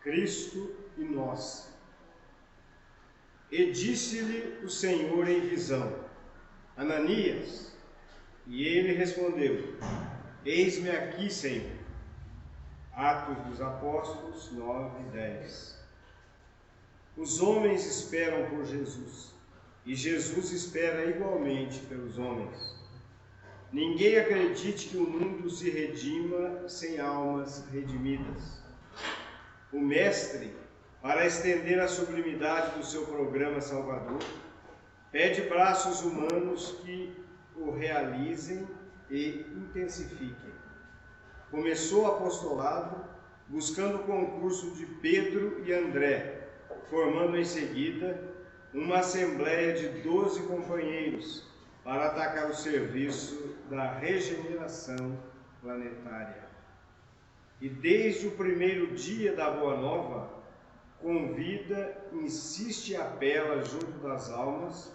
Cristo e nós. E disse-lhe o Senhor em visão: Ananias. E ele respondeu: Eis-me aqui, Senhor. Atos dos Apóstolos 9:10. Os homens esperam por Jesus, e Jesus espera igualmente pelos homens. Ninguém acredite que o mundo se redima sem almas redimidas. O Mestre, para estender a sublimidade do seu programa salvador, pede braços humanos que o realizem e intensifiquem. Começou o apostolado buscando o concurso de Pedro e André, formando em seguida uma assembleia de 12 companheiros para atacar o serviço da regeneração planetária. E desde o primeiro dia da Boa Nova, convida, insiste e apela junto das almas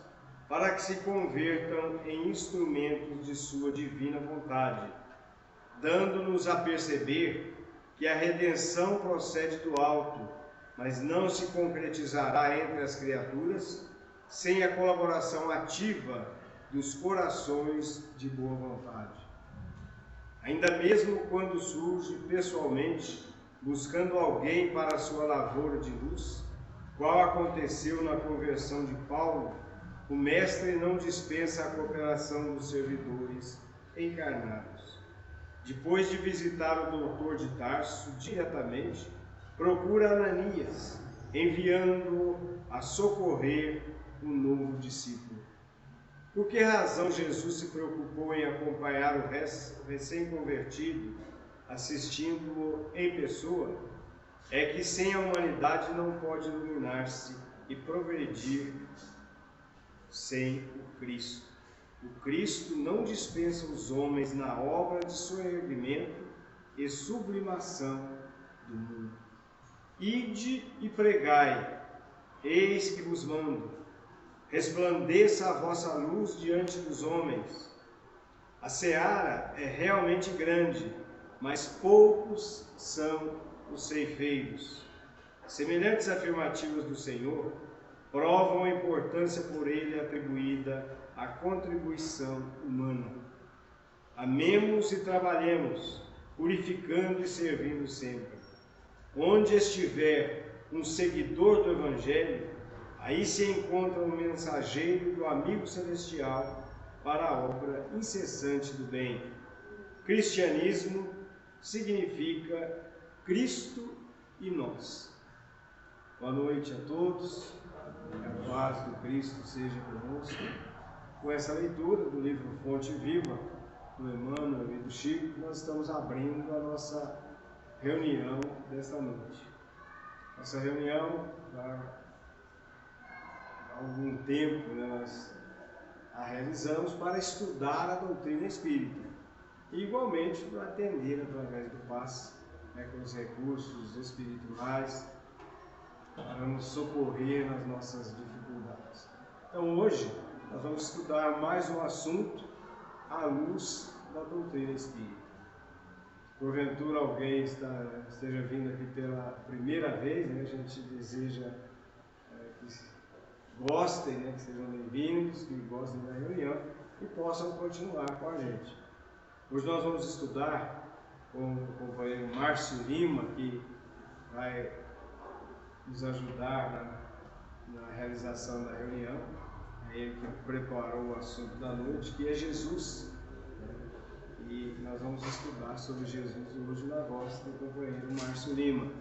para que se convertam em instrumentos de sua divina vontade, dando-nos a perceber que a redenção procede do alto, mas não se concretizará entre as criaturas sem a colaboração ativa dos corações de boa vontade. Ainda mesmo quando surge pessoalmente, buscando alguém para a sua lavoura de luz, qual aconteceu na conversão de Paulo, o Mestre não dispensa a cooperação dos servidores encarnados. Depois de visitar o doutor de Tarso diretamente, procura Ananias, enviando-o a socorrer o novo discípulo. Por que razão Jesus se preocupou em acompanhar o recém-convertido, assistindo-o em pessoa? É que sem a humanidade não pode iluminar-se e progredir sem o Cristo. O Cristo não dispensa os homens na obra de soerguimento e sublimação do mundo. Ide e pregai, eis que vos mando. Resplandeça a vossa luz diante dos homens. A seara é realmente grande, mas poucos são os ceifeiros. Semelhantes afirmativas do Senhor provam a importância por ele atribuída à contribuição humana. Amemos e trabalhemos, purificando e servindo sempre. Onde estiver um seguidor do Evangelho, aí se encontra um mensageiro do amigo celestial para a obra incessante do bem. Cristianismo significa Cristo e nós. Boa noite a todos, que a paz do Cristo seja conosco. Com essa leitura do livro Fonte Viva, do Emmanuel e do Chico, nós estamos abrindo a nossa reunião desta noite. Nossa reunião, há algum tempo, nós a realizamos para estudar a doutrina espírita e igualmente para atender através do passe, com os recursos espirituais, para nos socorrer nas nossas dificuldades. Então hoje nós vamos estudar mais um assunto à luz da doutrina espírita. Porventura alguém esteja vindo aqui pela primeira vez, a gente deseja que gostem, que sejam bem-vindos, que gostem da reunião e possam continuar com a gente. Hoje nós vamos estudar com o companheiro Márcio Lima, que vai nos ajudar na realização da reunião. É ele que preparou o assunto da noite, que é Jesus. E nós vamos estudar sobre Jesus hoje na voz do companheiro Márcio Lima.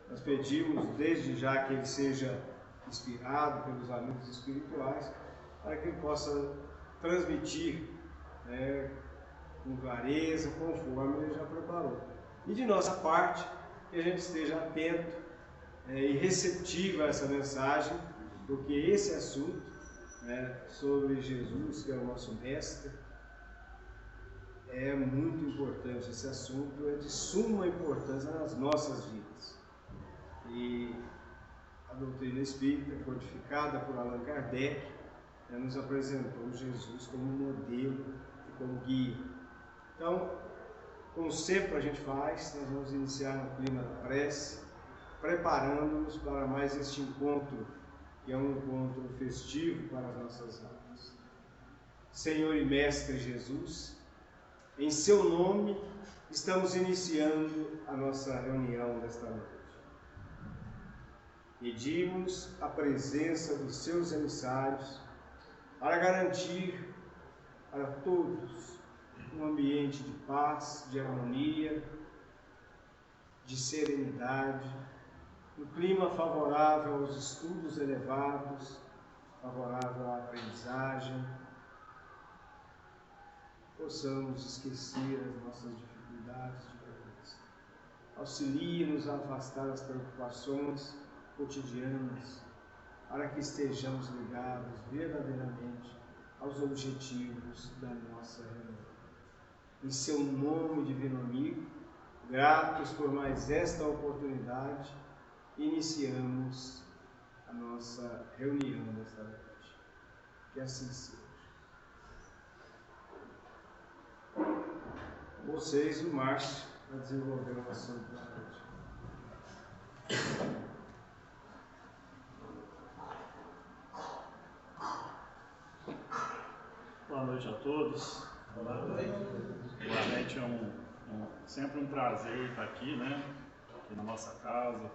Nós pedimos desde já que ele seja inspirado pelos amigos espirituais, para que ele possa transmitir com clareza, conforme ele já preparou. E de nossa parte, que a gente esteja atento e receptivo a essa mensagem, porque esse assunto sobre Jesus, que é o nosso mestre, é muito importante. Esse assunto é de suma importância nas nossas vidas. E a doutrina espírita, codificada por Allan Kardec, nos apresentou Jesus como modelo e como guia. Então, como sempre a gente faz, nós vamos iniciar no clima da prece, preparando-nos para mais este encontro, que é um encontro festivo para as nossas almas. Senhor e Mestre Jesus, em seu nome estamos iniciando a nossa reunião desta noite. Pedimos a presença dos seus emissários para garantir para todos um ambiente de paz, de harmonia, de serenidade, um clima favorável aos estudos elevados, favorável à aprendizagem. Possamos esquecer as nossas dificuldades de cabeça. Auxilie-nos a afastar as preocupações cotidianas, para que estejamos ligados verdadeiramente aos objetivos da nossa reunião. Em seu nome, divino amigo, gratos por mais esta oportunidade, iniciamos a nossa reunião desta noite. Que assim seja. Vocês, o Márcio, para desenvolver o assunto da noite. Boa noite a todos. Boa noite. É sempre um prazer estar aqui, né? Aqui na nossa casa, né,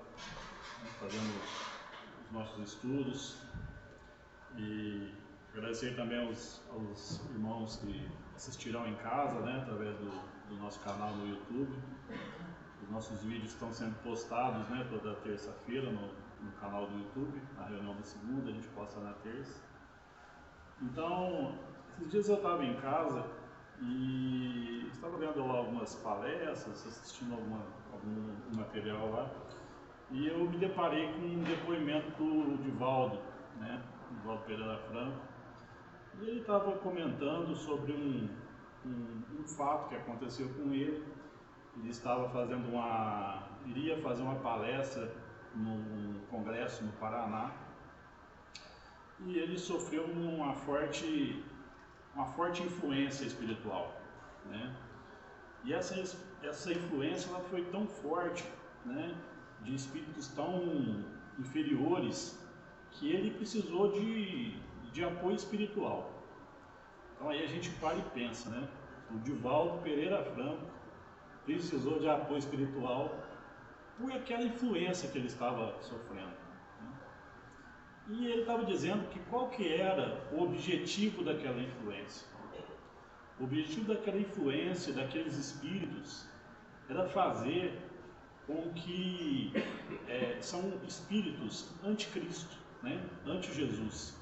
fazendo os nossos estudos. E agradecer também aos irmãos que assistirão em casa, né? Através do nosso canal no YouTube. Os nossos vídeos estão sendo postados, né? Toda terça-feira no canal do YouTube. Na reunião da segunda, a gente posta na terça. Então, esses dias eu estava em casa e estava vendo lá algumas palestras, assistindo algum material lá, e eu me deparei com um depoimento do Divaldo, né, Divaldo Pereira Franco, e ele estava comentando sobre um fato que aconteceu com ele. Ele estava iria fazer uma palestra num congresso no Paraná, e ele sofreu uma forte influência espiritual, né? E essa influência ela foi tão forte, né, de espíritos tão inferiores, que ele precisou de apoio espiritual. Então aí a gente para e pensa, né? O Divaldo Pereira Franco precisou de apoio espiritual por aquela influência que ele estava sofrendo. E ele estava dizendo que qual que era o objetivo daquela influência. O objetivo daquela influência, daqueles espíritos, era fazer com que são espíritos anticristo, né? Anti-Jesus.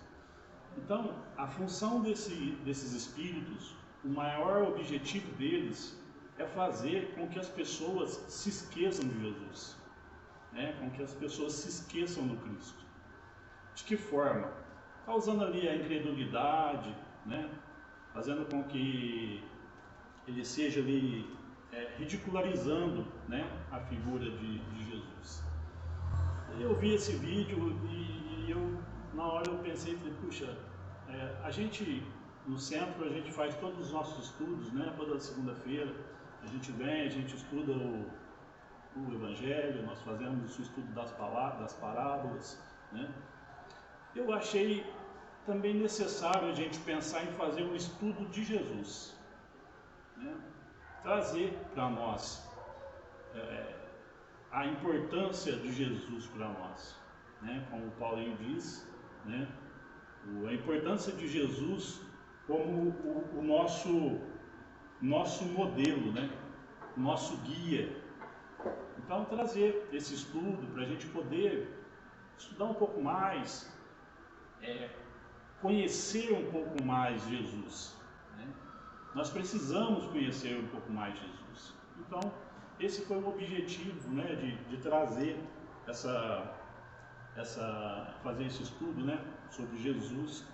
Então, a função desses espíritos, o maior objetivo deles é fazer com que as pessoas se esqueçam de Jesus, né? Com que as pessoas se esqueçam do Cristo. De que forma? Causando ali a incredulidade, né? Fazendo com que ele seja ali ridicularizando, né, a figura de Jesus. Eu vi esse vídeo e na hora eu pensei, falei, puxa, a gente no centro a gente faz todos os nossos estudos, né? Toda segunda-feira a gente vem, a gente estuda o Evangelho, nós fazemos o estudo das parábolas, né? Eu achei também necessário a gente pensar em fazer um estudo de Jesus, né? Trazer para nós a importância de Jesus para nós, né? Como o Paulinho diz, né? A importância de Jesus como o nosso modelo, né? Nosso guia. Então trazer esse estudo para a gente poder estudar um pouco mais, conhecer um pouco mais Jesus, né? Nós precisamos conhecer um pouco mais Jesus. Então, esse foi o objetivo, né, de trazer fazer esse estudo, né, sobre Jesus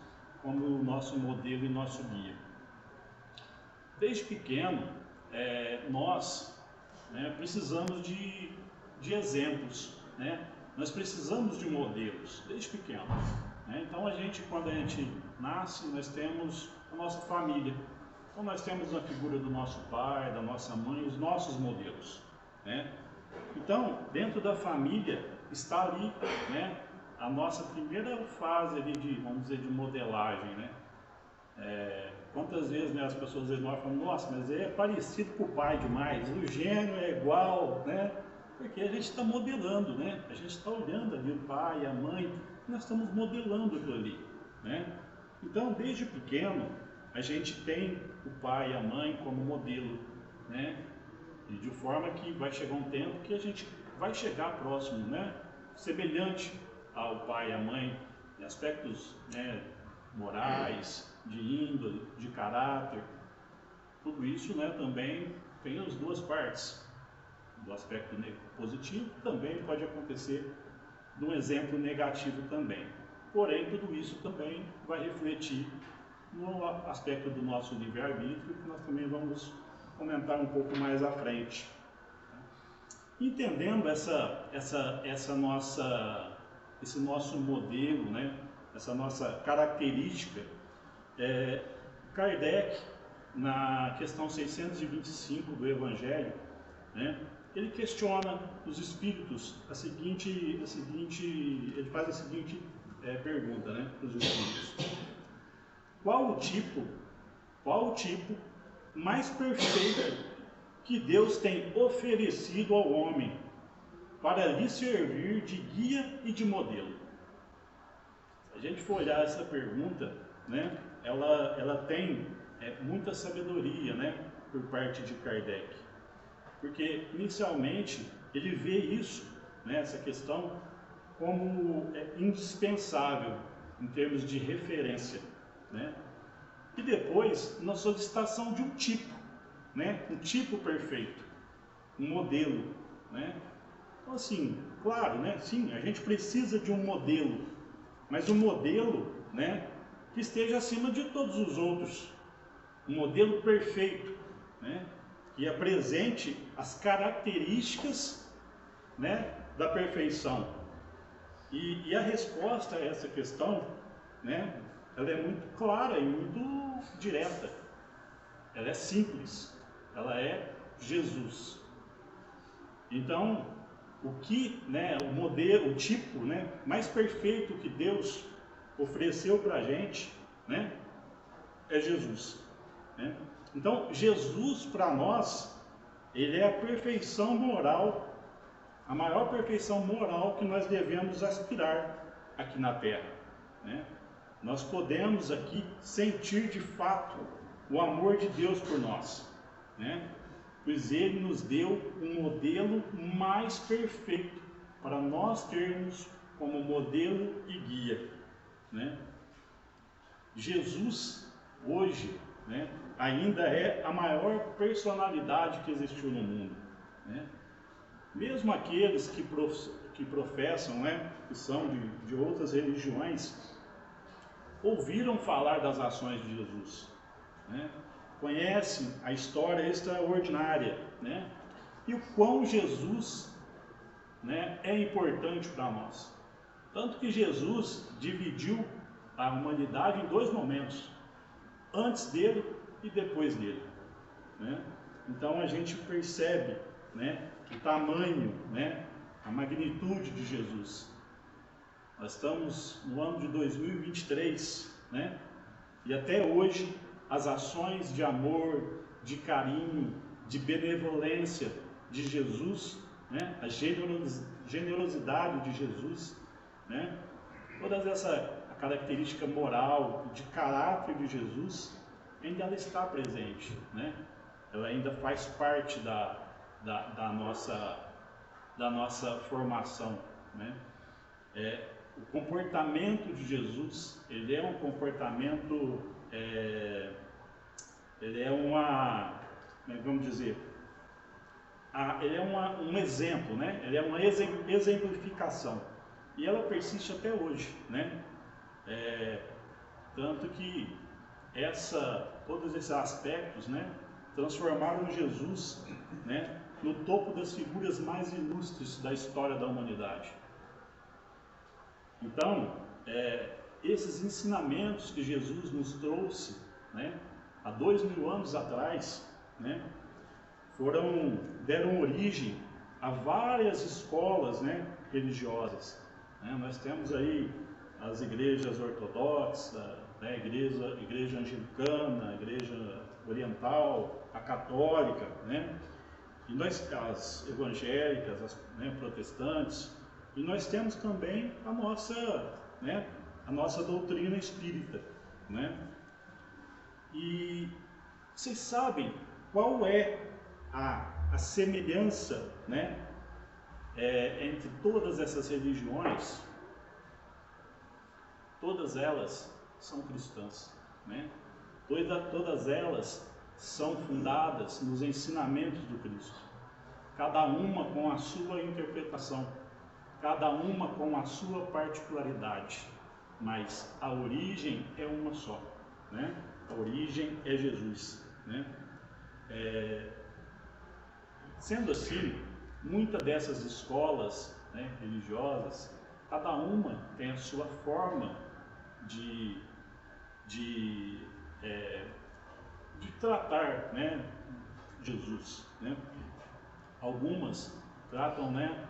como o nosso modelo e nosso guia. Desde pequeno, nós, né, precisamos de exemplos, né? Nós precisamos de modelos, desde pequeno. Então quando a gente nasce, nós temos a nossa família. Então nós temos a figura do nosso pai, da nossa mãe, os nossos modelos, né? Então, dentro da família, está ali, né, a nossa primeira fase ali de, vamos dizer, de modelagem, né? Quantas vezes, né, as pessoas dizem, falam, nossa, mas é parecido com o pai demais, o gênio é igual, né? Porque a gente está modelando, né? A gente está olhando ali o pai, a mãe, nós estamos modelando aquilo ali, né? Então, desde pequeno, a gente tem o pai e a mãe como modelo, né? E de forma que vai chegar um tempo que a gente vai chegar próximo, né? Semelhante ao pai e à mãe, em aspectos, né, morais, de índole, de caráter. Tudo isso, né, também tem as duas partes. Do aspecto positivo também pode acontecer num exemplo negativo também. Porém, tudo isso também vai refletir no aspecto do nosso livre-arbítrio, que nós também vamos comentar um pouco mais à frente. Entendendo esse nosso modelo, né, essa nossa característica, Kardec, na questão 625 do Evangelho, né, ele questiona os espíritos ele faz a seguinte pergunta, né, para os espíritos: qual o tipo mais perfeito que Deus tem oferecido ao homem para lhe servir de guia e de modelo? Se a gente for olhar essa pergunta, né, ela tem muita sabedoria, né, por parte de Kardec, porque inicialmente ele vê isso, né, essa questão, como indispensável em termos de referência, né? E depois na solicitação de um tipo, né, um tipo perfeito, um modelo, né? Então, assim, claro, né, sim, a gente precisa de um modelo, mas um modelo, né, que esteja acima de todos os outros, um modelo perfeito, né, que apresente as características, né, da perfeição. E a resposta a essa questão, né, ela é muito clara e muito direta. Ela é simples. Ela é Jesus. Então, o que, né, o modelo, o tipo, né, mais perfeito que Deus ofereceu para a gente, né, é Jesus, né? Então, Jesus para nós, ele é a perfeição moral, a maior perfeição moral que nós devemos aspirar aqui na Terra, né? Nós podemos aqui sentir de fato o amor de Deus por nós, né? Pois Ele nos deu um modelo mais perfeito para nós termos como modelo e guia, né? Jesus hoje, né, ainda é a maior personalidade que existiu no mundo, né? Mesmo aqueles que professam, né, que são de outras religiões, ouviram falar das ações de Jesus, né? Conhecem a história extraordinária, né? E o quão Jesus, né, é importante para nós. Tanto que Jesus dividiu a humanidade em dois momentos, antes dele e depois dele, né? Então a gente percebe, né, o tamanho, né, a magnitude de Jesus. Nós estamos no ano de 2023, né? E até hoje as ações de amor, de carinho, de benevolência de Jesus, né, a generosidade de Jesus, né, toda essa característica moral, de caráter de Jesus, ainda ela está presente, né? Ela ainda faz parte da nossa formação, né? O comportamento de Jesus, ele é um comportamento, ele é uma, vamos dizer, ele é um exemplo, né? Ele é uma exemplificação, e ela persiste até hoje, né? Tanto que todos esses aspectos, né, transformaram Jesus, né, no topo das figuras mais ilustres da história da humanidade. Então, esses ensinamentos que Jesus nos trouxe, né, há 2000 anos atrás, né, deram origem a várias escolas, né, religiosas, né? Nós temos aí as igrejas ortodoxas, né? Igreja anglicana, a igreja oriental, a católica, né? E nós, as evangélicas, né, protestantes, e nós temos também a nossa doutrina espírita, né? E vocês sabem qual é a semelhança, né, entre todas essas religiões? Todas elas são cristãs, né? Todas elas são fundadas nos ensinamentos do Cristo, cada uma com a sua interpretação, cada uma com a sua particularidade, mas a origem é uma só, né? A origem é Jesus, né? Sendo assim, muitas dessas escolas, né, religiosas, cada uma tem a sua forma de tratar, né, Jesus, né? Algumas tratam, né,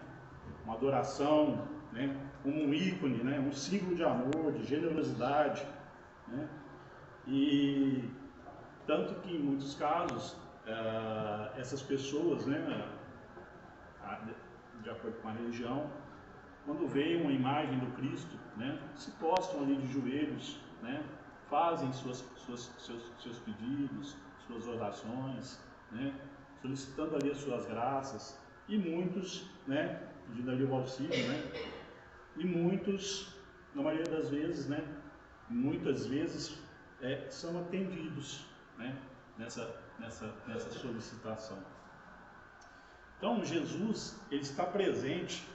uma adoração, né, como um ícone, né, um símbolo de amor, de generosidade, né? E tanto que em muitos casos essas pessoas, né, de acordo com a religião, quando veem uma imagem do Cristo, né, se postam ali de joelhos, né, fazem seus pedidos, suas orações, né, solicitando ali as suas graças, e muitos, né, pedindo ali o auxílio, né, e muitos, na maioria das vezes, né, muitas vezes são atendidos, né, nessa solicitação. Então Jesus, ele está presente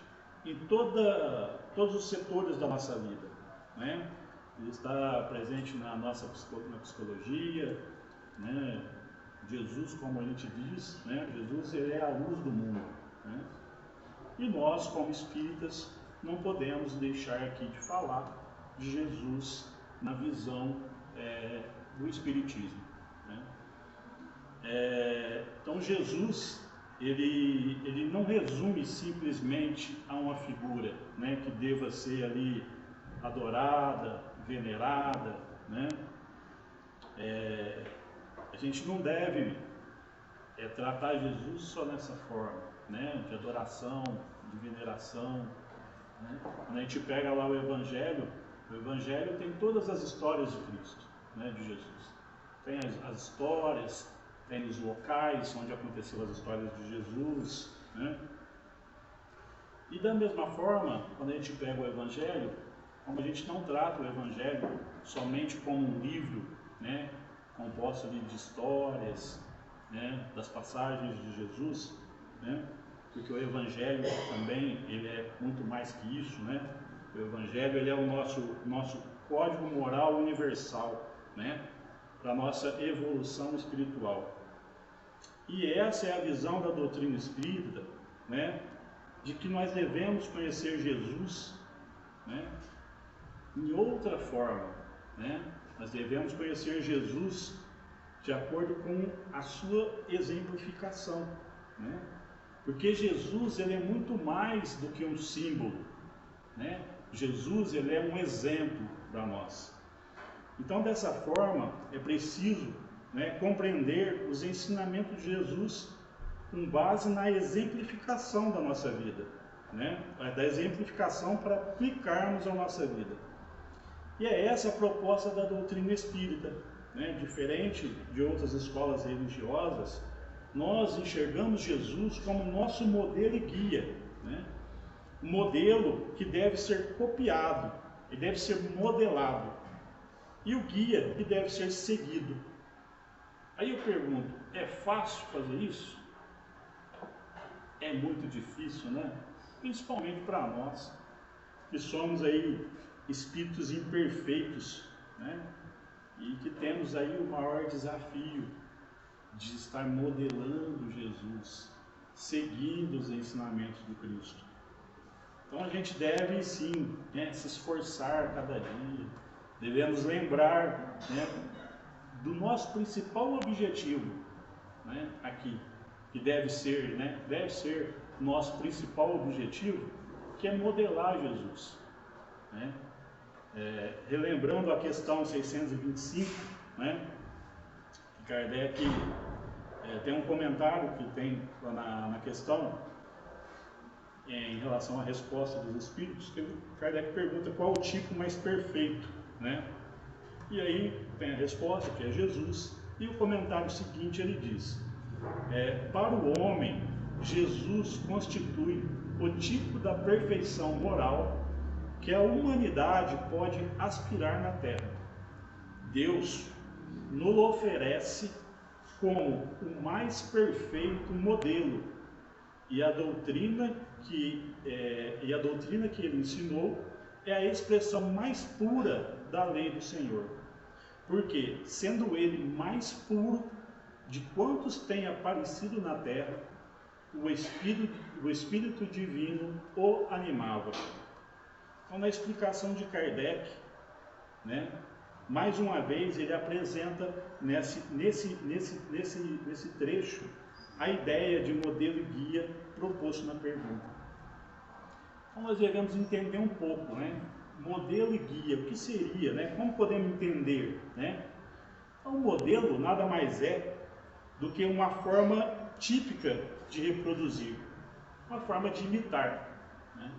em todos os setores da nossa vida, né? Ele está presente na nossa psicologia, né? Jesus, como a gente diz, né? Jesus, ele é a luz do mundo, né? E nós, como espíritas, não podemos deixar aqui de falar de Jesus na visão do espiritismo, né? Então Jesus, ele não resume simplesmente a uma figura, né, que deva ser ali adorada, venerada, né? A gente não deve tratar Jesus só nessa forma, né, de adoração, de veneração, né? Quando a gente pega lá o Evangelho tem todas as histórias de Cristo, né, de Jesus. Tem as histórias, tem os locais onde aconteceram as histórias de Jesus, né? E da mesma forma, quando a gente pega o Evangelho, como a gente não trata o Evangelho somente como um livro, né, composto ali de histórias, né, das passagens de Jesus, né, porque o Evangelho também, ele é muito mais que isso, né? O Evangelho, ele é o nosso código moral universal, né, para a nossa evolução espiritual. E essa é a visão da doutrina espírita, né, de que nós devemos conhecer Jesus, né, em outra forma, né? Nós devemos conhecer Jesus de acordo com a sua exemplificação, né? Porque Jesus, ele é muito mais do que um símbolo, né? Jesus, ele é um exemplo para nós. Então, dessa forma, é preciso, né, compreender os ensinamentos de Jesus com base na exemplificação da nossa vida, né? Da exemplificação para aplicarmos a nossa vida. E é essa a proposta da doutrina espírita, né? Diferente de outras escolas religiosas, nós enxergamos Jesus como nosso modelo e guia, né? Um modelo que deve ser copiado, ele deve ser modelado, e o guia que deve ser seguido. Aí eu pergunto, é fácil fazer isso? É muito difícil, né? Principalmente para nós, que somos aí espíritos imperfeitos, né? E que temos aí o maior desafio de estar modelando Jesus, seguindo os ensinamentos do Cristo. Então a gente deve sim, né, se esforçar cada dia, devemos lembrar, né, do nosso principal objetivo, né, aqui, que deve ser nosso principal objetivo, que é modelar Jesus, né? Relembrando a questão 625, né? Kardec tem um comentário que tem na questão em relação à resposta dos espíritos, que Kardec pergunta qual o tipo mais perfeito, né? E aí tem a resposta, que é Jesus, e o comentário seguinte ele diz: para o homem, Jesus constitui o tipo da perfeição moral que a humanidade pode aspirar na Terra. Deus nos oferece como o mais perfeito modelo, e a doutrina que ele ensinou é a expressão mais pura da lei do Senhor, porque, sendo ele mais puro de quantos têm aparecido na terra, o Espírito Divino o animava. Então, na explicação de Kardec, né, mais uma vez ele apresenta nesse trecho a ideia de modelo e guia proposto na pergunta. Então nós devemos entender um pouco, né? Modelo e guia, o que seria, né? Como podemos entender, né? Então, o modelo nada mais é do que uma forma típica de reproduzir, uma forma de imitar, né?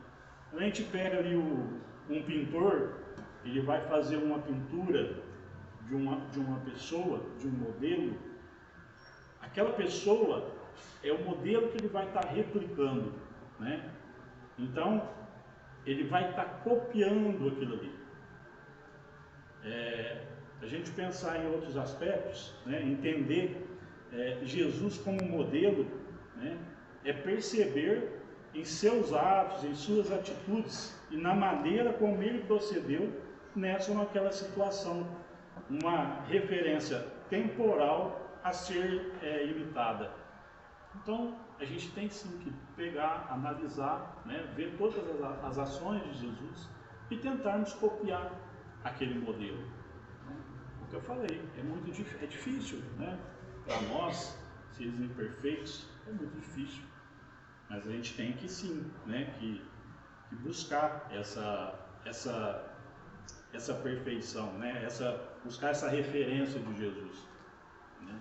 Quando a gente pega ali um pintor, ele vai fazer uma pintura de uma pessoa, de um modelo, aquela pessoa é o modelo que ele vai estar replicando, né? Então, ele vai estar copiando aquilo ali. A gente pensar em outros aspectos, né? Entender Jesus como modelo, né? É perceber em seus atos, em suas atitudes e na maneira como ele procedeu nessa ou naquela situação, uma referência temporal a ser imitada. Então, a gente tem sim que pegar, analisar, né, ver todas as ações de Jesus e tentarmos copiar aquele modelo. O que eu falei, é difícil, né? Para nós, seres imperfeitos, é muito difícil. Mas a gente tem que sim, né, que buscar essa perfeição, né? Buscar essa referência de Jesus, né?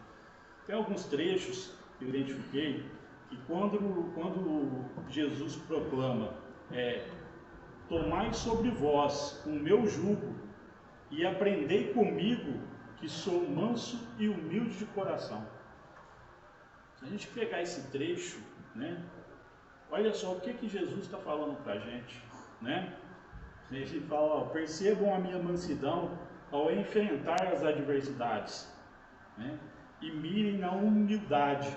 Tem alguns trechos que eu identifiquei que quando Jesus proclama tomai sobre vós o meu jugo e aprendei comigo, que sou manso e humilde de coração. Se a gente pegar esse trecho, né, olha só o que Jesus está falando para a gente, né? Ele fala, percebam a minha mansidão ao enfrentar as adversidades, né? E mirem na humildade,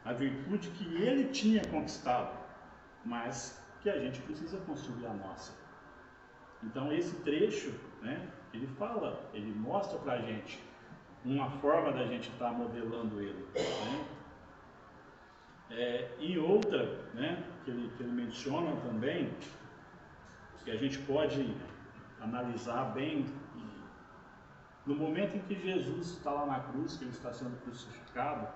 a virtude que ele tinha conquistado, mas que a gente precisa construir a nossa. Então esse trecho, né, ele mostra para a gente uma forma da gente estar modelando ele, né? E outra, né, que ele menciona também, que a gente pode analisar bem, no momento em que Jesus está lá na cruz, que ele está sendo crucificado,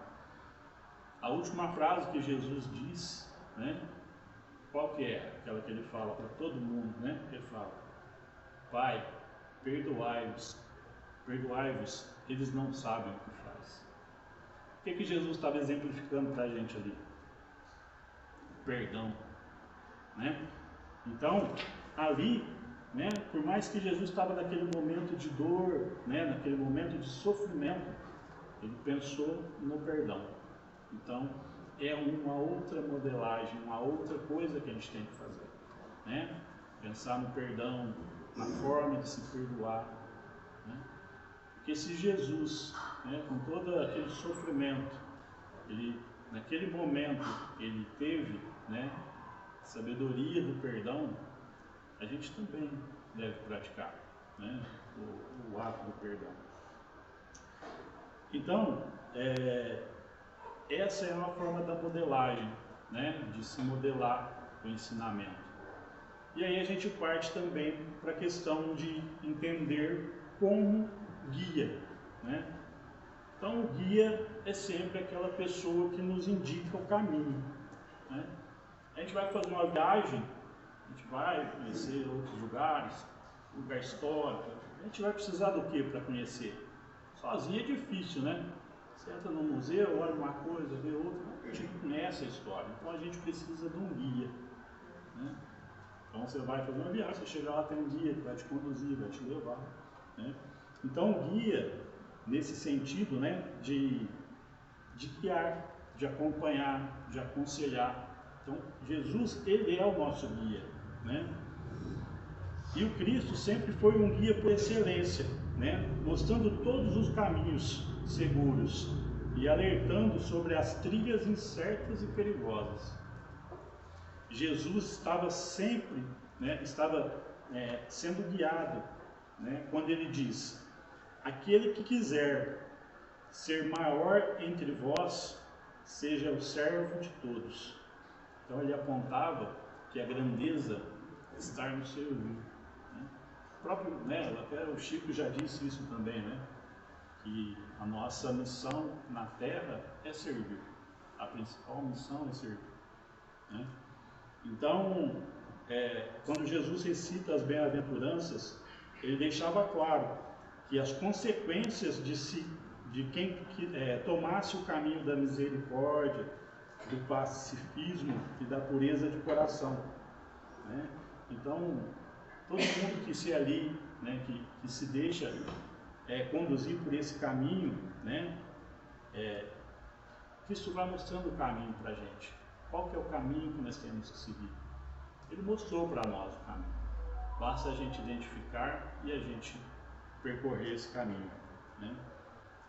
a última frase que Jesus diz, né, qual que é? Aquela que ele fala para todo mundo, né? Ele fala, Pai, perdoai-vos, eles não sabem o que faz. O que Jesus estava exemplificando para a gente ali? Perdão, né? Então, ali, né, por mais que Jesus estava naquele momento de dor, né, naquele momento de sofrimento, ele pensou no perdão. Então, é uma outra modelagem, uma outra coisa que a gente tem que fazer, né? Pensar no perdão, na forma de se perdoar, né? Porque se Jesus, né, com todo aquele sofrimento, naquele momento, ele teve, né, sabedoria do perdão, a gente também deve praticar, né, o ato do perdão. Então, essa é uma forma da modelagem, né, de se modelar o ensinamento. E aí a gente parte também para a questão de entender como guia, né? Então o guia é sempre aquela pessoa que nos indica o caminho, né? A gente vai fazer uma viagem, A gente vai conhecer outros lugares, lugar histórico. A gente vai precisar do que para conhecer? Sozinho é difícil, né? Você entra no museu, olha uma coisa, vê outra, a gente conhece a história. Então a gente precisa de um guia, né? Então você vai fazer uma viagem, você chega lá, tem um guia que vai te conduzir, vai te levar, né? Então o guia, nesse sentido, né, de guiar, de acompanhar, de aconselhar. Então Jesus, ele é o nosso guia, né? E o Cristo sempre foi um guia por excelência, né? Mostrando todos os caminhos seguros e alertando sobre as trilhas incertas e perigosas. Jesus estava sempre, né, sendo guiado, né, quando ele diz: aquele que quiser ser maior entre vós, seja o servo de todos. Então ele apontava que a grandeza está no servir. O próprio, né, até o Chico já disse isso também, né, que a nossa missão na Terra é servir. A principal missão é servir, né? Então, quando Jesus recita as bem-aventuranças, ele deixava claro que as consequências de quem tomasse o caminho da misericórdia, do pacifismo e da pureza de coração, né? Então, todo mundo que se ali, né, que se deixa conduzir por esse caminho, né, Cristo vai mostrando o caminho para a gente. Qual que é o caminho que nós temos que seguir? Ele mostrou para nós o caminho. Basta a gente identificar e a gente percorrer esse caminho, né?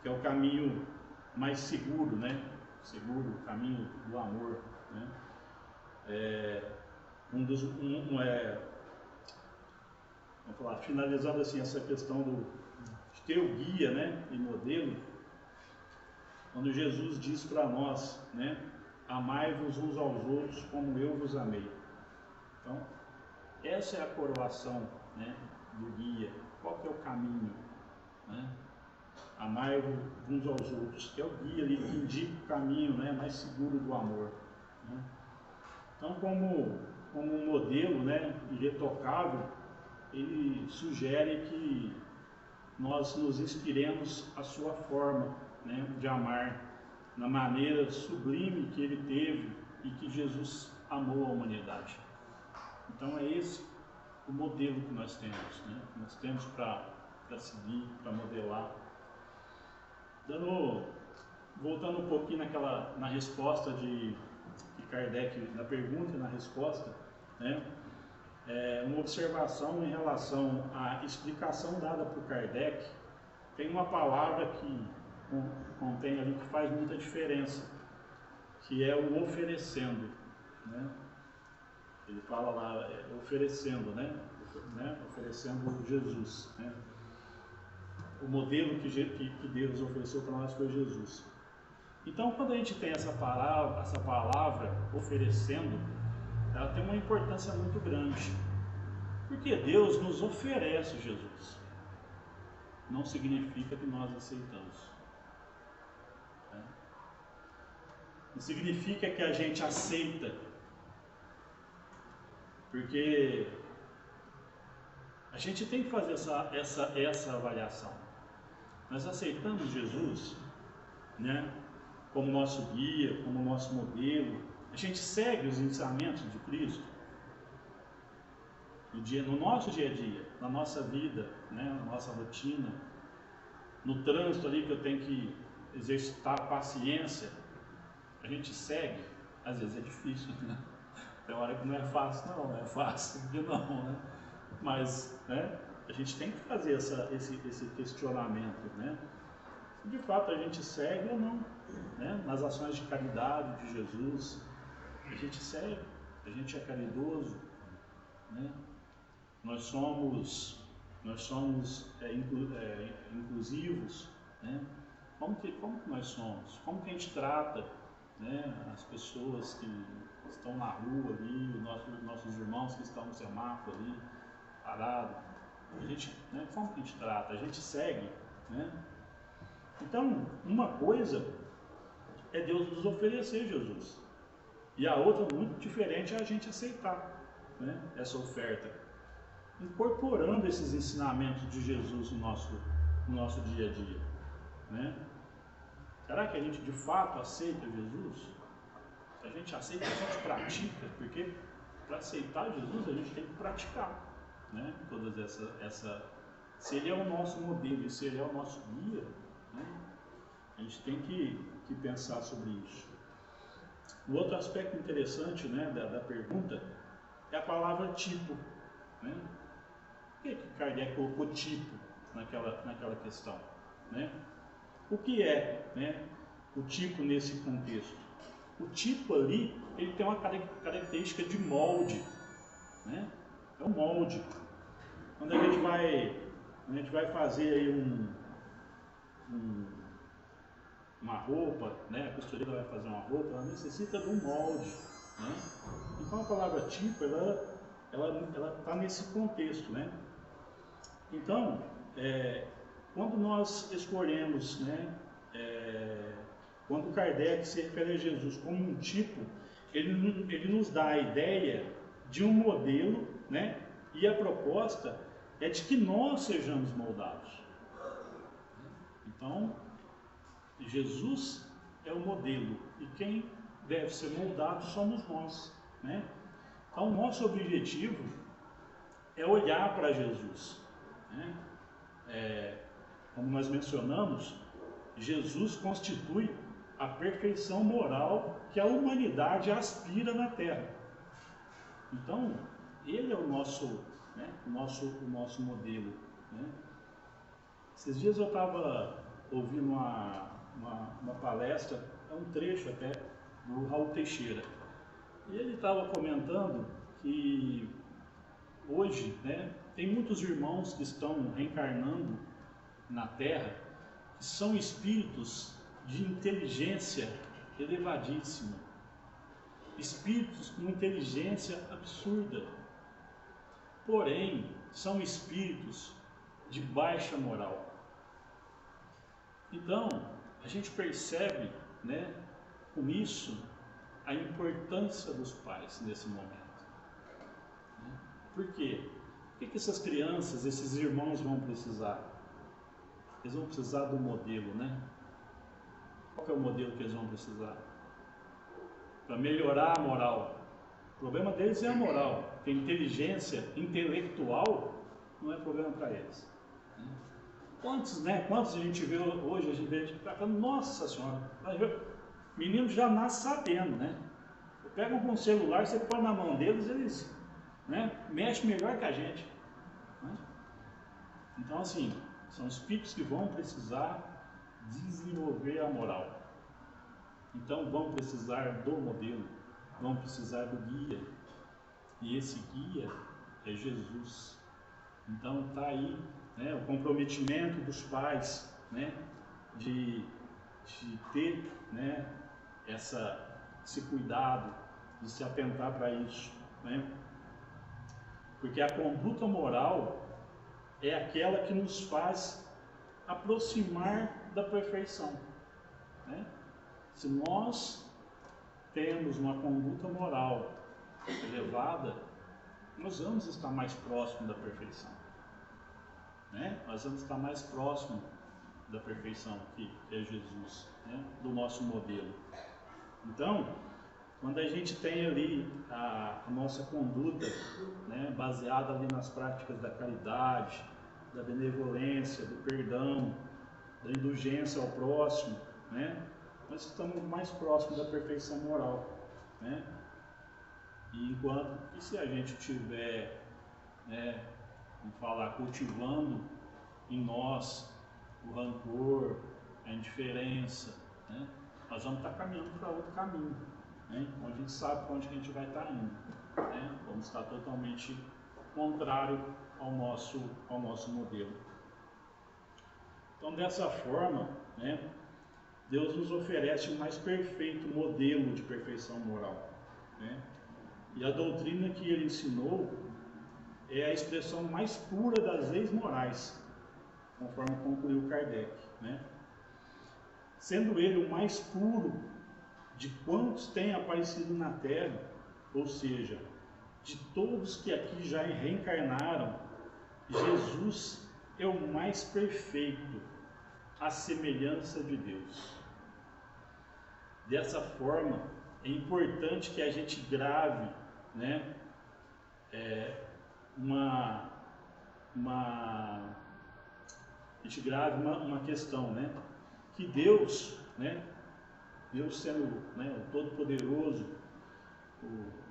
Que é o caminho mais seguro, né? Seguro, o caminho do amor, né? Vamos falar, finalizando assim essa questão de ter o guia, né, e modelo, quando Jesus diz para nós, né, amai-vos uns aos outros como eu vos amei. Então, essa é a coroação, né, do guia. Qual que é o caminho, né? Amai-vos uns aos outros, que é o guia ali que indica o caminho, né, mais seguro do amor, né? Então, como um modelo, né, irretocável, ele sugere que nós nos inspiremos a sua forma, né, de amar, na maneira sublime que ele teve e que Jesus amou a humanidade. Então é esse o modelo que nós temos, né? Nós temos para seguir, para modelar. Voltando um pouquinho na resposta de Kardec, na pergunta e na resposta, né? Uma observação em relação à explicação dada por Kardec. Tem uma palavra que contém ali que faz muita diferença, que é o oferecendo, né? Ele fala lá, oferecendo, né? Oferecendo Jesus, né? O modelo que Deus ofereceu para nós foi Jesus. Então, quando a gente tem essa palavra oferecendo, ela tem uma importância muito grande, porque Deus nos oferece Jesus. Não significa que nós aceitamos, né? Não significa que a gente aceita, porque a gente tem que fazer essa avaliação. Nós aceitamos Jesus, né, como nosso guia, como nosso modelo. A gente segue os ensinamentos de Cristo no nosso dia a dia, na nossa vida, né, na nossa rotina, no trânsito ali que eu tenho que exercitar a paciência. A gente segue. Às vezes é difícil, né? Tem hora que não é fácil, não é fácil, não, né? Mas, né, a gente tem que fazer esse questionamento, né? Se de fato a gente segue ou não, né? Nas ações de caridade de Jesus, a gente segue, a gente é caridoso, né? Nós somos inclusivos, né? Como que nós somos? Como que a gente trata, né, as pessoas que estão na rua ali, nossos irmãos que estão no semáforo ali, parado? A gente, né, como que a gente trata? A gente segue, né? Então, uma coisa é Deus nos oferecer Jesus, e a outra, muito diferente, é a gente aceitar. né, essa oferta? Incorporando esses ensinamentos de Jesus no nosso dia a dia, né? Será que a gente de fato aceita Jesus? Se a gente aceita, a gente pratica, porque para aceitar Jesus a gente tem que praticar, né? Todas se ele é o nosso modelo e se ele é o nosso guia, né? A gente tem que pensar sobre isso. O outro aspecto interessante, né, da pergunta é a palavra tipo, né? Por que Kardec colocou tipo naquela questão, né? O que é, né, o tipo nesse contexto? O tipo ali, ele tem uma característica de molde, né? É um molde. Quando a gente vai fazer aí uma roupa, né? A costureira vai fazer uma roupa, ela necessita de um molde, né? Então a palavra tipo, ela está nesse contexto, né? Então, quando nós escolhemos, né, quando Kardec se refere a Jesus como um tipo, ele nos dá a ideia de um modelo, né, e a proposta é de que nós sejamos moldados. Então, Jesus é o modelo e quem deve ser moldado somos nós, né? Então, nosso objetivo é olhar para Jesus, né? Como nós mencionamos, Jesus constitui a perfeição moral que a humanidade aspira na Terra. Então, ele é o nosso, né, o nosso modelo, né? Esses dias eu estava ouvindo uma palestra, é um trecho até, do Raul Teixeira. E ele estava comentando que hoje, né, tem muitos irmãos que estão reencarnando na Terra, que são espíritos de inteligência elevadíssima, espíritos com inteligência absurda, porém são espíritos de baixa moral. Então a gente percebe, né, com isso a importância dos pais nesse momento, né? Por quê? O que essas crianças, esses irmãos vão precisar? Eles vão precisar do modelo, né? Qual que é o modelo que eles vão precisar? Para melhorar a moral. O problema deles é a moral, porque a inteligência intelectual não é problema para eles. Quantos a gente vê hoje, a gente vê falando, nossa senhora, menino já nasce sabendo, né? Pega um celular, você põe na mão deles, eles, né, mexem melhor que a gente, né? Então, assim, são espíritos que vão precisar desenvolver a moral. Então, vão precisar do modelo, vão precisar do guia. E esse guia é Jesus. Então, está aí, né, o comprometimento dos pais, né, de ter, né, esse cuidado, de se atentar para isso, né? Porque a conduta moral é aquela que nos faz aproximar da perfeição, né? Se nós temos uma conduta moral elevada, nós vamos estar mais próximo da perfeição, né? Nós vamos estar mais próximo da perfeição, que é Jesus, né? Do nosso modelo. Então, quando a gente tem ali a nossa conduta, né, baseada ali nas práticas da caridade, da benevolência, do perdão, da indulgência ao próximo, né, nós estamos mais próximos da perfeição moral, né? E se a gente estiver, né, vamos falar, cultivando em nós o rancor, a indiferença, né, nós vamos estar caminhando para outro caminho, né? Então a gente sabe para onde a gente vai estar indo, né? Vamos estar totalmente contrário ao nosso modelo. Então, dessa forma, né, Deus nos oferece o mais perfeito modelo de perfeição moral, né? E a doutrina que ele ensinou é a expressão mais pura das leis morais, conforme concluiu Kardec, né? Sendo ele o mais puro de quantos têm aparecido na Terra, ou seja, de todos que aqui já reencarnaram, Jesus é o mais perfeito, à semelhança de Deus. Dessa forma, é importante que a gente grave, né, uma questão, né, que Deus, né, Deus sendo, né, o Todo-Poderoso, o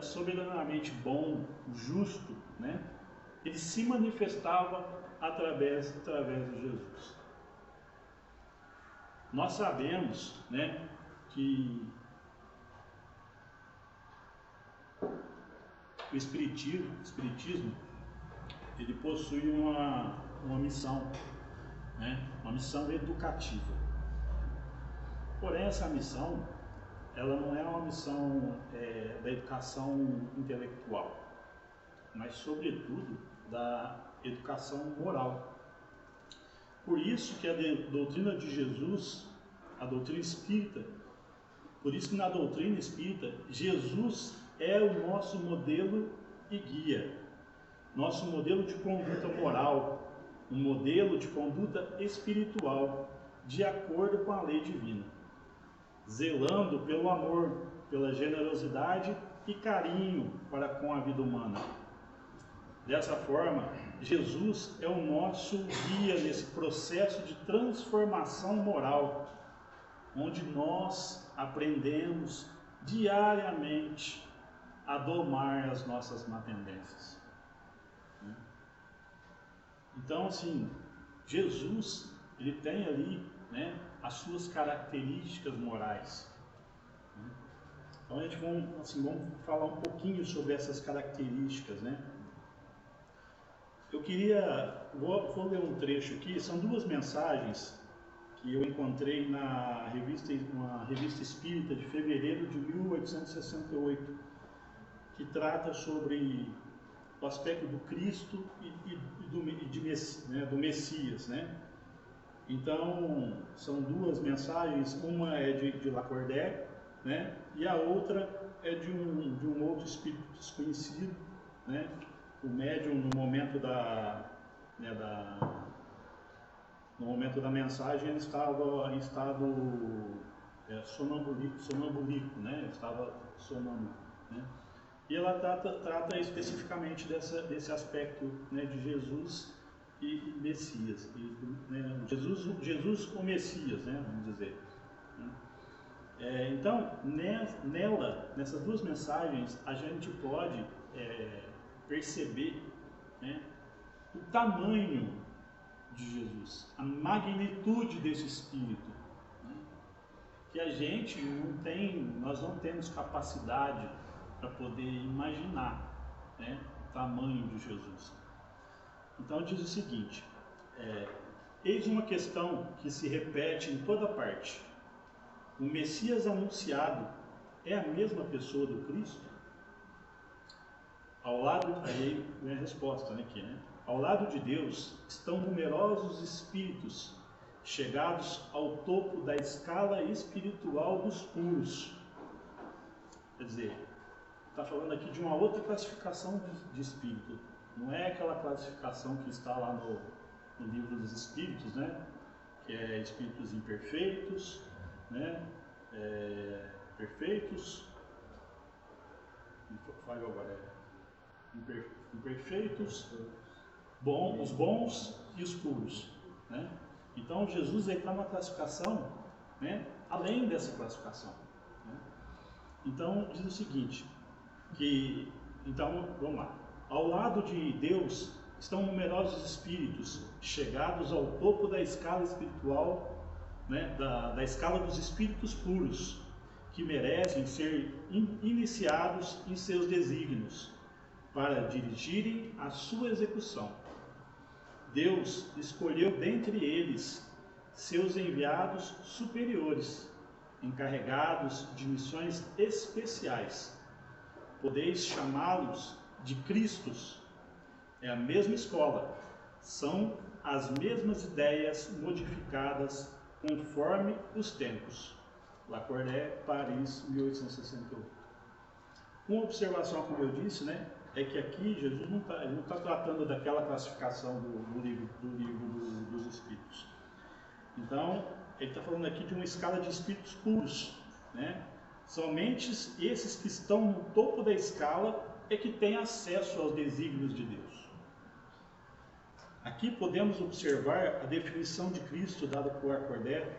soberanamente bom, o justo, né, ele se manifestava através de Jesus. Nós sabemos, né, que o Espiritismo ele possui uma missão, né, uma missão educativa. Porém, essa missão, ela não é uma missão da educação intelectual, mas, sobretudo, da educação moral. Por isso que a doutrina de Jesus, a doutrina espírita, por isso que na doutrina espírita, Jesus é o nosso modelo e guia, nosso modelo de conduta moral, um modelo de conduta espiritual, de acordo com a lei divina, zelando pelo amor, pela generosidade e carinho para com a vida humana. Dessa forma, Jesus é o nosso guia nesse processo de transformação moral, onde nós aprendemos diariamente a domar as nossas má tendências. Então, assim, Jesus, ele tem ali, né, as suas características morais. Então, a gente vamos falar um pouquinho sobre essas características, né? Vou ler um trecho aqui, são duas mensagens que eu encontrei na uma revista espírita de fevereiro de 1868, que trata sobre o aspecto do Cristo e do Messias, né? Então, são duas mensagens, uma é de Lacordaire, né? E a outra é de um outro espírito desconhecido, né? O médium, no momento da mensagem, ele estava em estado sonambulico, né? Estava sonâmbulo, né? E ela trata especificamente desse aspecto, né, de Jesus e Messias, né? Jesus o Messias, né, vamos dizer. Então, nessas duas mensagens, a gente pode perceber, né, o tamanho de Jesus, a magnitude desse Espírito, né, que a gente nós não temos capacidade para poder imaginar, né, o tamanho de Jesus. Então diz o seguinte: eis uma questão que se repete em toda parte. O Messias anunciado é a mesma pessoa do Cristo? Aí vem a resposta aqui, né? Ao lado de Deus estão numerosos espíritos chegados ao topo da escala espiritual dos puros. Quer dizer, está falando aqui de uma outra classificação de espírito. Não é aquela classificação que está lá no livro dos Espíritos, né? Que é espíritos imperfeitos, né? Perfeitos. Falhou agora. Imperfeitos, os bons e os puros, né? Então Jesus está numa classificação, né, além dessa classificação, né? Então diz o seguinte, então vamos lá. Ao lado de Deus estão numerosos espíritos chegados ao topo da escala espiritual, né, da escala dos espíritos puros, que merecem ser iniciados em seus desígnios para dirigirem a sua execução. Deus escolheu dentre eles seus enviados superiores, encarregados de missões especiais. Podeis chamá-los de Cristos. É a mesma escola, são as mesmas ideias modificadas conforme os tempos. Lacordaire, Paris, 1868. Uma observação, como eu disse, né, é que aqui Jesus não está tratando daquela classificação do livro dos Espíritos. Então, ele está falando aqui de uma escala de espíritos puros, né? Somente esses que estão no topo da escala é que têm acesso aos desígnios de Deus. Aqui podemos observar a definição de Cristo dada por Lacordaire,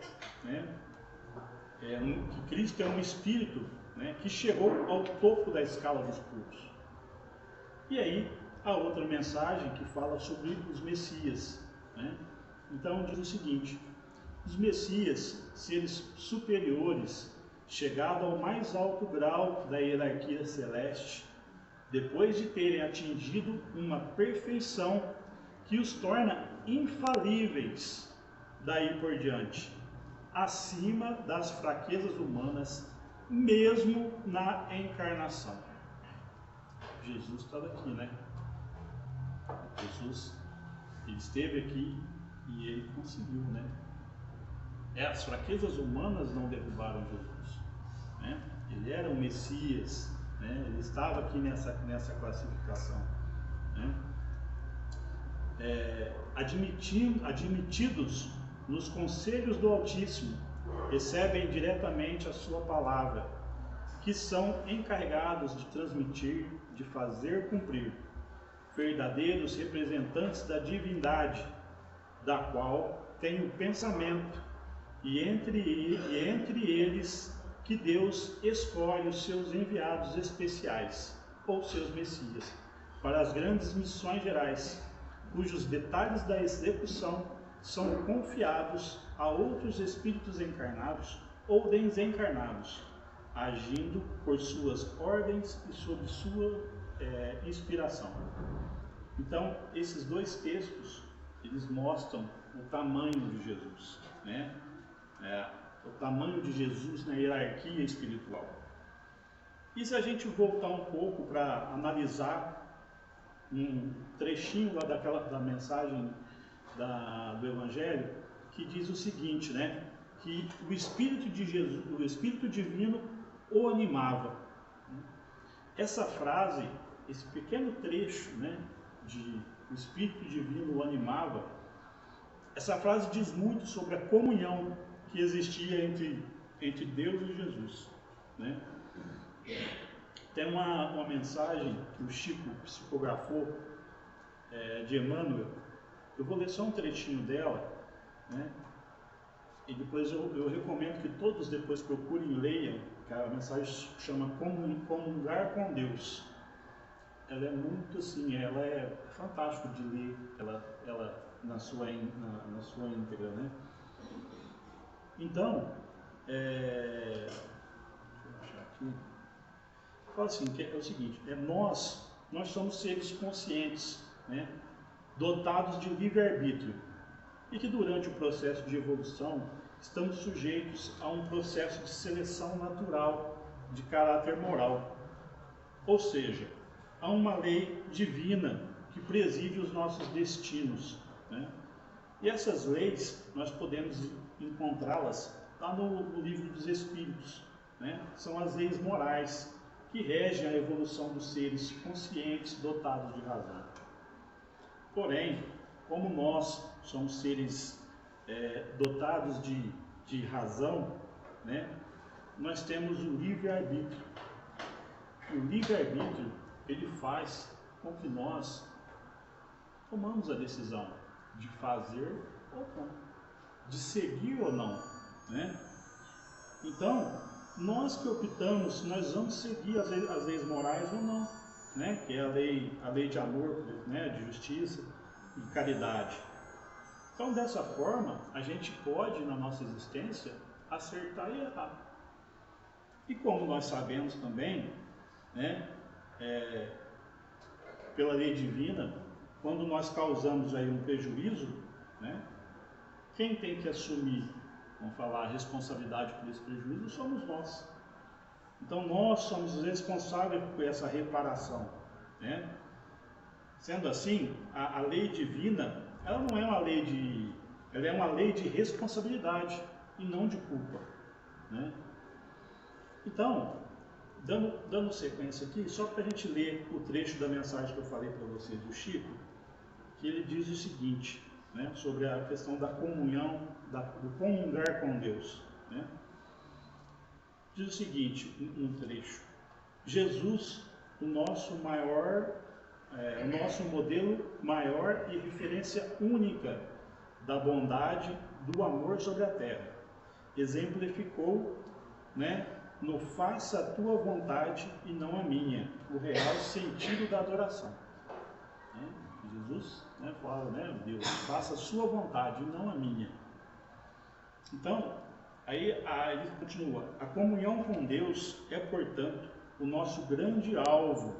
né? Que Cristo é um espírito, né, que chegou ao topo da escala dos puros. E aí, a outra mensagem que fala sobre os Messias, né? Então diz o seguinte: os Messias, seres superiores, chegados ao mais alto grau da hierarquia celeste, depois de terem atingido uma perfeição que os torna infalíveis daí por diante, acima das fraquezas humanas, mesmo na encarnação. Jesus estava aqui, né? Jesus, ele esteve aqui e ele conseguiu, né? As fraquezas humanas não derrubaram Jesus, né? Ele era o Messias, né? Ele estava aqui nessa classificação, né? Admitidos nos conselhos do Altíssimo, recebem diretamente a sua palavra, que são encarregados de transmitir, de fazer cumprir, verdadeiros representantes da divindade, da qual tem o pensamento, e entre eles que Deus escolhe os seus enviados especiais, ou seus Messias, para as grandes missões gerais, cujos detalhes da execução são confiados a outros espíritos encarnados ou desencarnados, agindo por suas ordens e sob sua inspiração. Então, esses dois textos, eles mostram o tamanho de Jesus, né? O tamanho de Jesus na hierarquia espiritual. E se a gente voltar um pouco para analisar um trechinho lá da mensagem do Evangelho, que diz o seguinte, né? Que o Espírito de Jesus, o Espírito Divino o animava. Essa frase, esse pequeno trecho, né, de o Espírito Divino o animava, essa frase diz muito sobre a comunhão que existia entre Deus e Jesus, né? Tem uma mensagem que o Chico psicografou de Emmanuel. Eu vou ler só um trechinho dela, né? E depois eu recomendo que todos depois procurem e leiam, que a mensagem chama Comungar com Deus. Ela é muito assim, ela é fantástico de ler, ela na sua íntegra, né? Então, deixa eu achar aqui. Fala assim, que é o seguinte: nós somos seres conscientes, né, dotados de livre-arbítrio, e que durante o processo de evolução estamos sujeitos a um processo de seleção natural de caráter moral, ou seja, a uma lei divina que preside os nossos destinos, né? E essas leis nós podemos encontrá-las lá no Livro dos Espíritos, né? São as leis morais que regem a evolução dos seres conscientes dotados de razão. Porém, como nós somos seres dotados de razão, né, nós temos o livre-arbítrio. O livre-arbítrio, ele faz com que nós tomamos a decisão de fazer ou não, de seguir ou não, né? Então, nós que optamos, nós vamos seguir as leis morais ou não, né? Que é a lei de amor, né? De justiça e caridade. Então, dessa forma, a gente pode, na nossa existência, acertar e errar. E como nós sabemos também, né? Pela lei divina, quando nós causamos aí um prejuízo, né? Quem tem que assumir, vamos falar, a responsabilidade por esse prejuízo somos nós. Então nós somos responsáveis por essa reparação, né? Sendo assim, a lei divina, ela não é uma lei ela é uma lei de responsabilidade e não de culpa, né? Então, dando sequência aqui, só para a gente ler o trecho da mensagem que eu falei para vocês do Chico, que ele diz o seguinte, né, sobre a questão da comunhão, do comungar com Deus, né? Diz o seguinte, um trecho: Jesus, o nosso modelo maior e referência única da bondade, do amor sobre a terra, exemplificou, né, no faça a tua vontade e não a minha, o real sentido da adoração. Né? Jesus, né, fala, né, Deus, faça a sua vontade e não a minha. Então, aí ele continua: a comunhão com Deus é, portanto, o nosso grande alvo,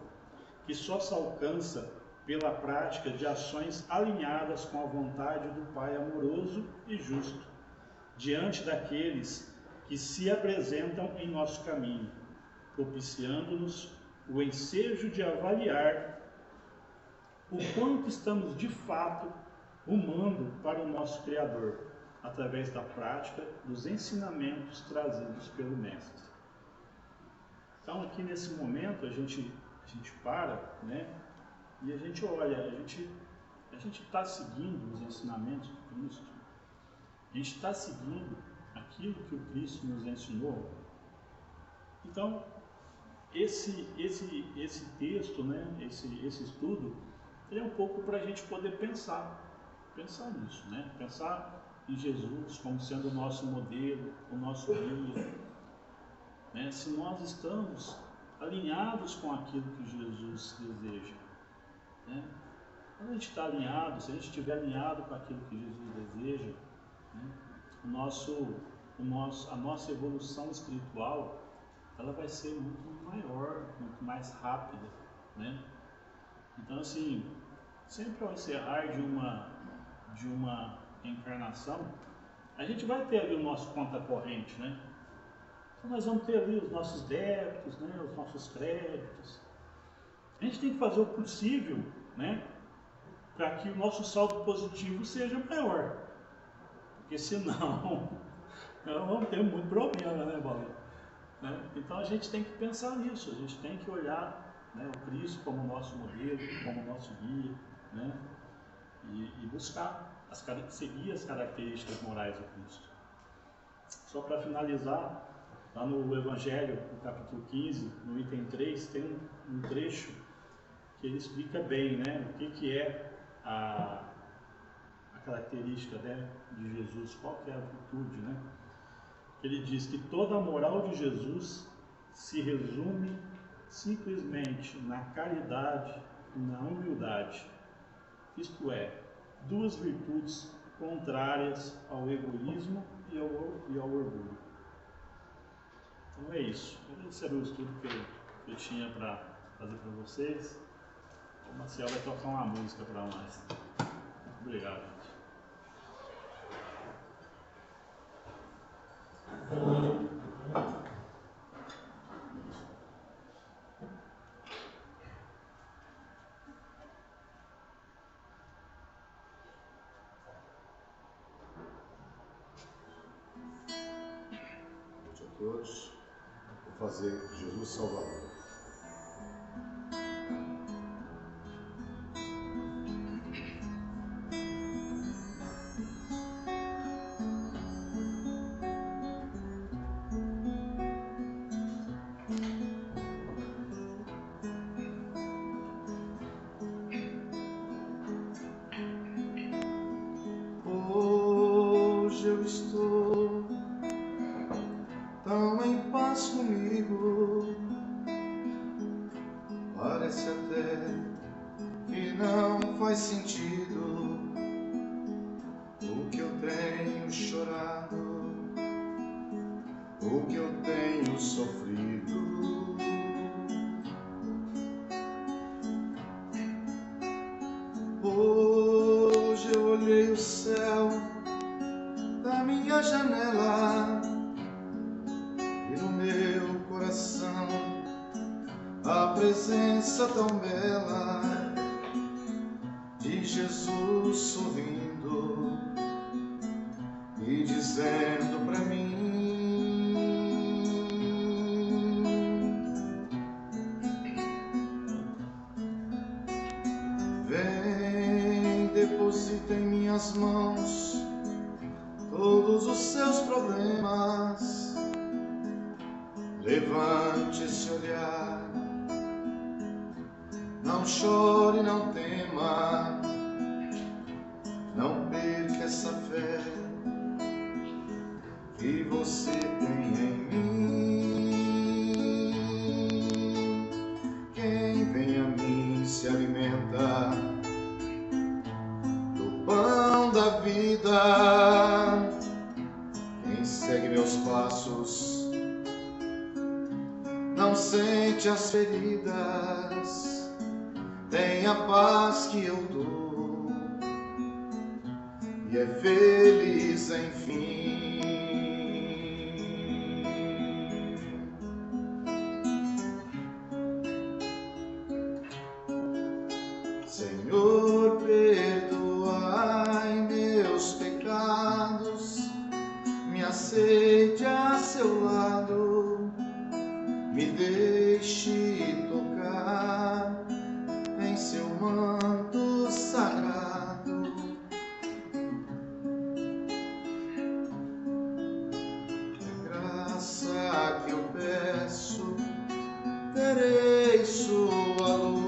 que só se alcança pela prática de ações alinhadas com a vontade do Pai amoroso e justo, diante daqueles que se apresentam em nosso caminho, propiciando-nos o ensejo de avaliar o quanto estamos de fato rumando para o nosso Criador, através da prática dos ensinamentos trazidos pelo Mestre. Então, aqui nesse momento, a gente para, né, e a gente olha, a gente está seguindo os ensinamentos de Cristo, a gente está seguindo aquilo que o Cristo nos ensinou. Então, esse texto, né, esse estudo, ele é um pouco para a gente poder pensar nisso, né? Pensar em Jesus como sendo o nosso modelo, o nosso guia, né? Se nós estamos alinhados com aquilo que Jesus deseja, né? Quando a gente está alinhado, se a gente estiver alinhado com aquilo que Jesus deseja, né, a nossa evolução espiritual, ela vai ser muito maior, muito mais rápida, né? Então, assim, sempre ao encerrar de uma encarnação, a gente vai ter ali o nosso conta corrente, né? Então nós vamos ter ali os nossos débitos, né, os nossos créditos. A gente tem que fazer o possível, né, para que o nosso saldo positivo seja maior, porque senão nós vamos ter muito problema, né, Paulo? Né? Então a gente tem que pensar nisso, a gente tem que olhar, né, o Cristo como nosso modelo, como nosso guia, né, e buscar seguir as características morais do Cristo. Só para finalizar, lá no Evangelho, no capítulo 15, no item 3, tem um trecho que ele explica bem, né, o que é a característica, né, de Jesus, qual que é a virtude, né? Ele diz que toda a moral de Jesus se resume simplesmente na caridade e na humildade, isto é, duas virtudes contrárias ao egoísmo e ao orgulho. Então é isso. Esse era o estudo que eu tinha para fazer para vocês. O Marcel vai tocar uma música para nós. Obrigado, gente. Boa noite a todos. Vou fazer Jesus Salvador. Hoje eu estou tão em paz comigo, parece até que não faz sentido o que eu tenho chorado, o que eu tenho sofrido. Hoje eu olhei o céu da minha janela e no meu coração a presença tão bela de Jesus sorrindo e dizendo pra mim: nas mãos todos os seus problemas. Levante esse olhar, não chore, não tema, não perca essa fé que você tem em mim. Quem vem a mim se alimenta do pão da vida. Quem segue meus passos não sente as feridas, tem a paz que eu dou e é feliz enfim. Senhor, perdoai meus pecados, me aceite a seu lado, me deixe tocar em seu manto sagrado. A graça que eu peço, terei sua luz.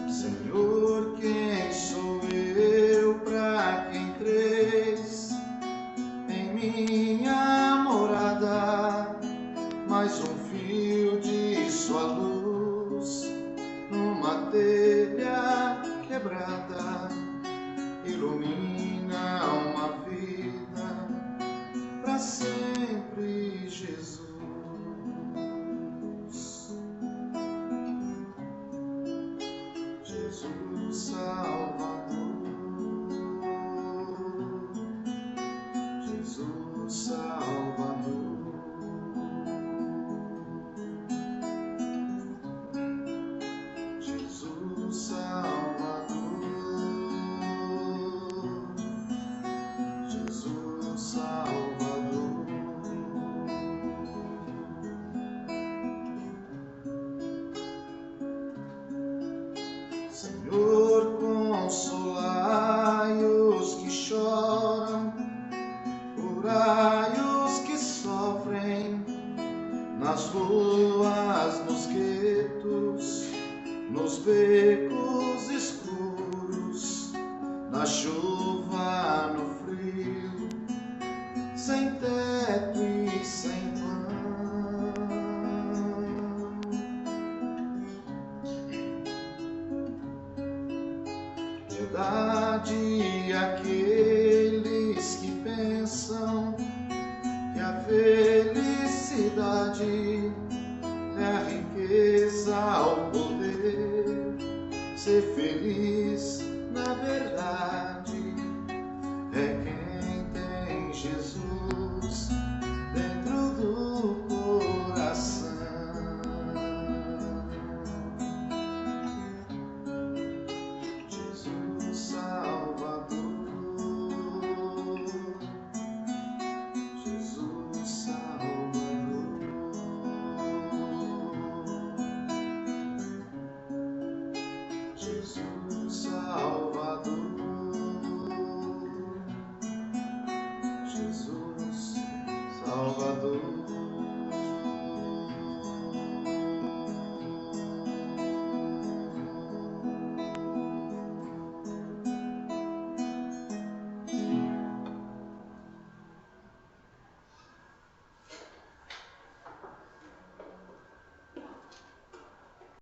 Senhor, quem sou eu para que entreis em minha morada? Mais um fio de sua luz numa telha quebrada ilumina uma vida para sempre, Jesus. Jesus Salvador, Jesus Salvador, Jesus Salvador, Jesus Salvador. Senhor, consolai os que choram, curai os que sofrem, nas ruas, nos guetos, nos becos escuros, na chuva, no frio, sem teto e sem pão. Piedade àqueles que pensam que a felicidade é a riqueza, o poder